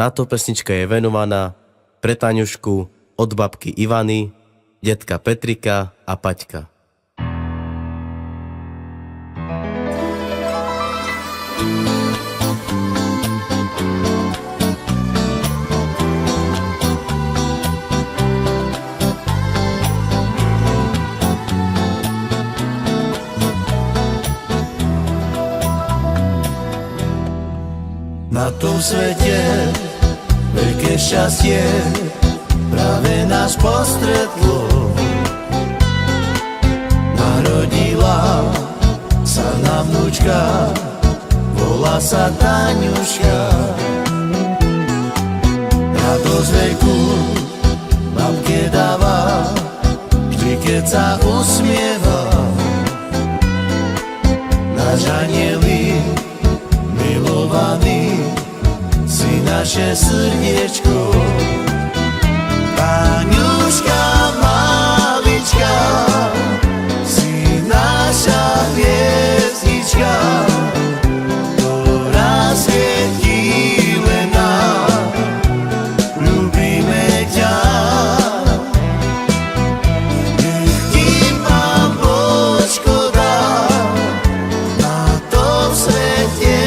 Táto pesnička je venovaná pre Taňušku od babky Ivany, detka Petrika a Paťka. Na tom svete veľké šťastie práve nás postretlo. Narodila sa nám vnúčka, volá sa Taňuška. Radosť veľkú babke dáva, vždy keď sa usmieva. Náš anjelik milovaný si naše srdiečko. Taňuška malička, si naša hviezdička, ktorá svietí len nám, ľúbime ťa. Nech ti Pán Božko dá na tom svete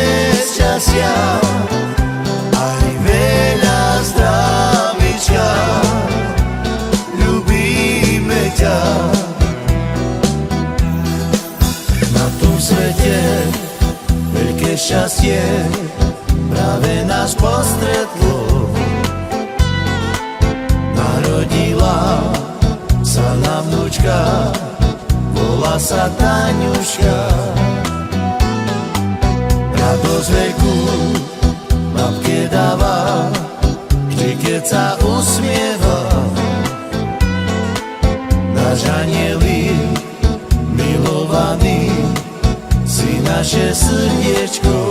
šťastia, aj veľa zdravíčka, ľúbime ťa. Na tom svete veľké šťastie práve nás postretlo. Narodila sa nám vnúčka, volá sa Taňuška. Radosť veľkú babke dáva, vždy keď sa usmieva. Náš anjelik milovaný si naše srdiečko.